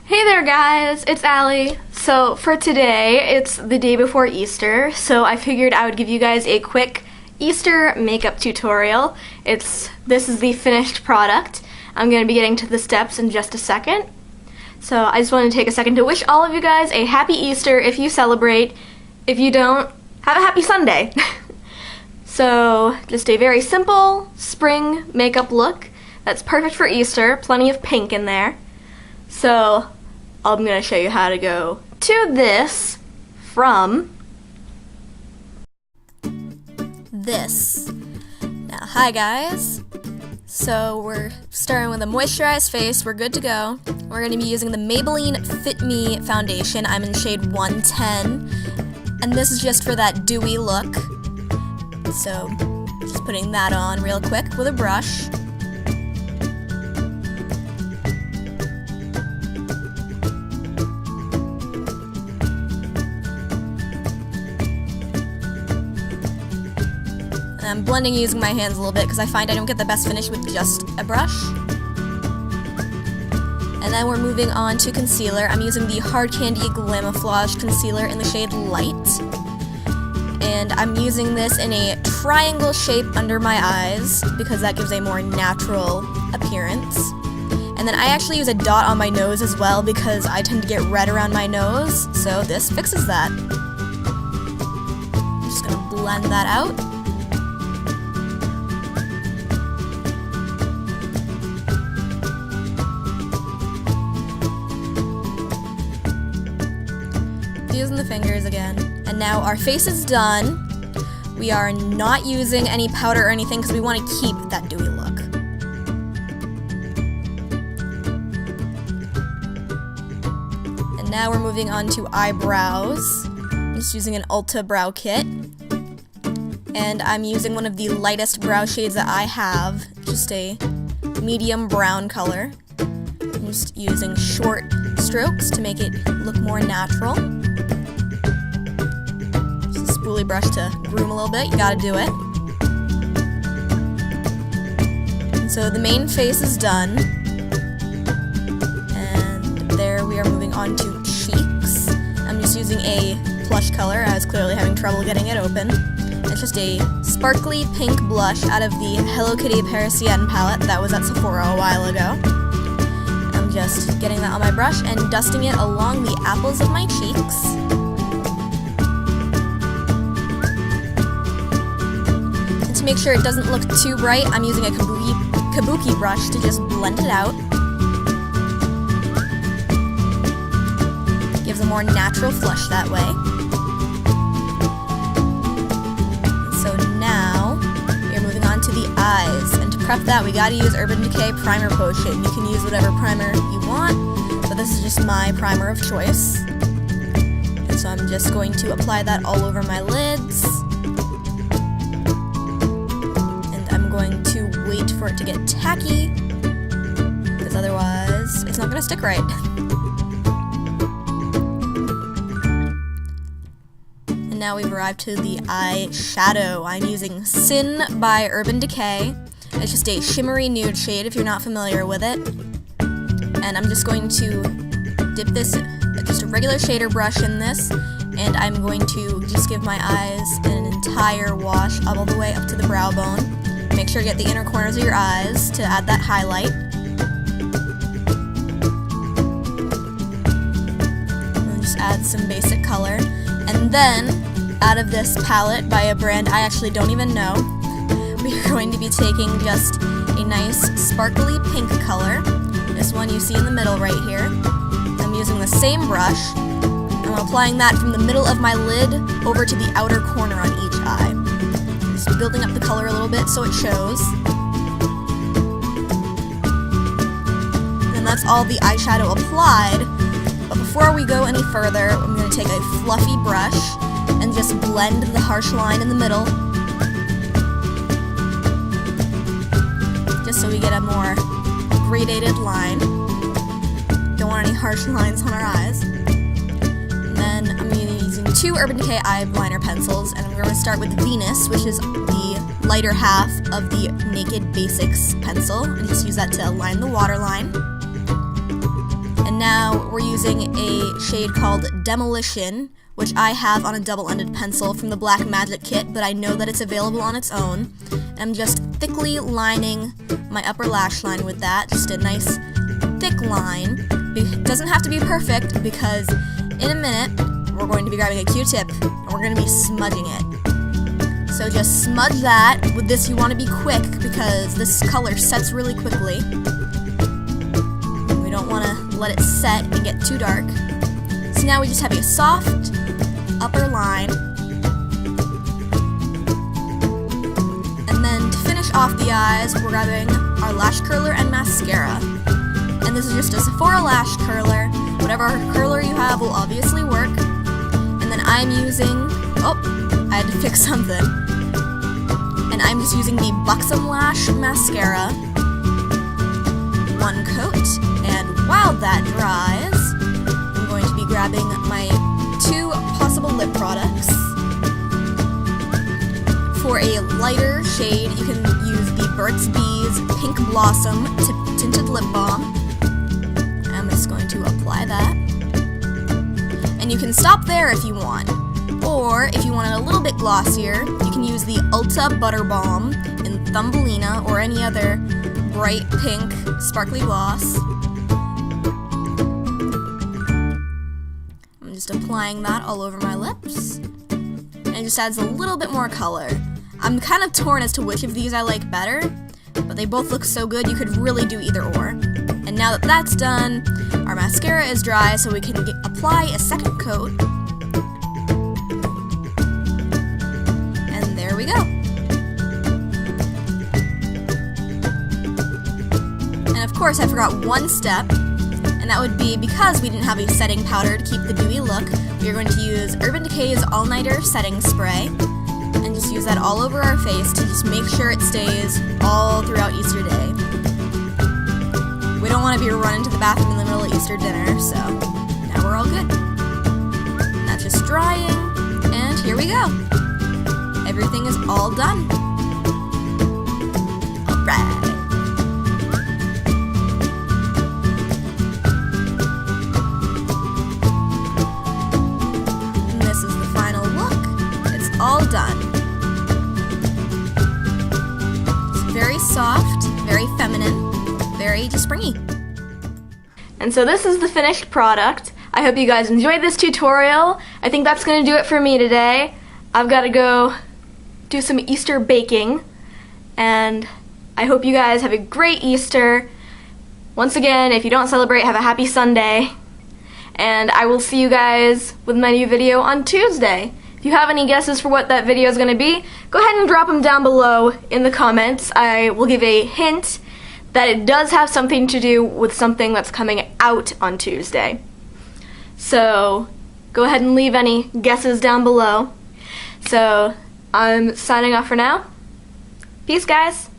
Hey there guys, it's Allie. So for today, it's the day before Easter, so I figured I would give you guys a quick Easter makeup tutorial. This is the finished product. I'm going to be getting to the steps in just a second. So I just want to take a second to wish all of you guys a happy Easter if you celebrate. If you don't, have a happy Sunday. So just a very simple spring makeup look that's perfect for Easter, plenty of pink in there. So I'm going to show you how to go to this from this. Now, hi guys. So we're starting with a moisturized face. We're good to go. We're going to be using the Maybelline Fit Me foundation. I'm in shade 110, and this is just for that dewy look. So just putting that on real quick with a brush. And I'm blending using my hands a little bit because I find I don't get the best finish with just a brush. And then we're moving on to concealer. I'm using the Hard Candy Glamoflauge concealer in the shade Light. And I'm using this in a triangle shape under my eyes because that gives a more natural appearance. And then I actually use a dot on my nose as well because I tend to get red around my nose, so this fixes that. I'm just gonna blend that out. Using the fingers again. And now our face is done. We are not using any powder or anything because we want to keep that dewy look. And now we're moving on to eyebrows. I'm just using an Ulta brow kit. And I'm using one of the lightest brow shades that I have, just a medium brown color. I'm just using short strokes to make it look more natural. Spoolie brush to groom a little bit, you gotta do it. And so the main face is done. And there we are moving on to cheeks. I'm just using a blush color. I was clearly having trouble getting it open. It's just a sparkly pink blush out of the Kitty Parisienne Palette that was at Sephora a while ago. I'm just getting that on my brush and dusting it along the apples of my cheeks. To make sure it doesn't look too bright, I'm using a kabuki brush to just blend it out. Gives a more natural flush that way. So now, we're moving on to the eyes. And to prep that, we gotta use Urban Decay Primer Potion. You can use whatever primer you want, but this is just my primer of choice. And so I'm just going to apply that all over my lids. Going to wait for it to get tacky because otherwise it's not going to stick right. And now we've arrived to the eyeshadow. I'm using Sin by Urban Decay. It's just a shimmery nude shade if you're not familiar with it. And I'm just going to dip this, just a regular shader brush in this, and I'm going to just give my eyes an entire wash all the way up to the brow bone. Make sure you get the inner corners of your eyes to add that highlight. And just add some basic color. And then, out of this palette by a brand I actually don't even know, we are going to be taking just a nice sparkly pink color. This one you see in the middle right here. I'm using the same brush. I'm applying that from the middle of my lid over to the outer corner on each eye. Building up the color a little bit so it shows. And that's all the eyeshadow applied. But before we go any further, I'm going to take a fluffy brush and just blend the harsh line in the middle. Just so we get a more gradated line. Don't want any harsh lines on our eyes. And then I'm using two Urban Decay eyeliner pencils, and we're going to start with Venus, which is the lighter half of the Naked Basics pencil, and just use that to align the waterline. And now we're using a shade called Demolition, which I have on a double-ended pencil from the Black Magic kit, but I know that it's available on its own. I'm just thickly lining my upper lash line with that, just a nice thick line. It doesn't have to be perfect because in a minute we're going to be grabbing a Q-tip and we're going to be smudging it. So just smudge that. With this you want to be quick because this color sets really quickly. We don't want to let it set and get too dark. So now we just have a soft upper line. And then to finish off the eyes, we're grabbing our lash curler and mascara. And this is just a Sephora lash curler. Whatever curler you have will obviously work. And then I'm using, I had to fix something. And I'm just using the Buxom Lash Mascara. One coat. And while that dries, I'm going to be grabbing my two possible lip products. For a lighter shade, you can use the Burt's Bees Pink Blossom Tinted Lip Balm. I'm just going to apply that. And you can stop there if you want. Or, if you want it a little bit glossier, you can use the Ulta Butter Balm in Thumbelina or any other bright pink sparkly gloss. I'm just applying that all over my lips. And it just adds a little bit more color. I'm kind of torn as to which of these I like better, but they both look so good you could really do either or. And now that that's done, our mascara is dry, so we can apply a second coat. And there we go. And of course I forgot one step, and that would be because we didn't have a setting powder to keep the dewy look, we are going to use Urban Decay's All Nighter Setting Spray. And just use that all over our face to just make sure it stays all throughout Easter Day. We don't want to be running to the bathroom in the middle of Easter dinner, so now we're all good. And that's just drying, and here we go. Everything is all done. Alright. And this is the final look. It's all done. Very soft, very feminine, very just springy. And so this is the finished product. I hope you guys enjoyed this tutorial. I think that's going to do it for me today. I've got to go do some Easter baking, and I hope you guys have a great Easter. Once again, if you don't celebrate, have a happy Sunday. And I will see you guys with my new video on Tuesday. If you have any guesses for what that video is going to be, go ahead and drop them down below in the comments. I will give a hint that it does have something to do with something that's coming out on Tuesday. So go ahead and leave any guesses down below. So I'm signing off for now. Peace, guys.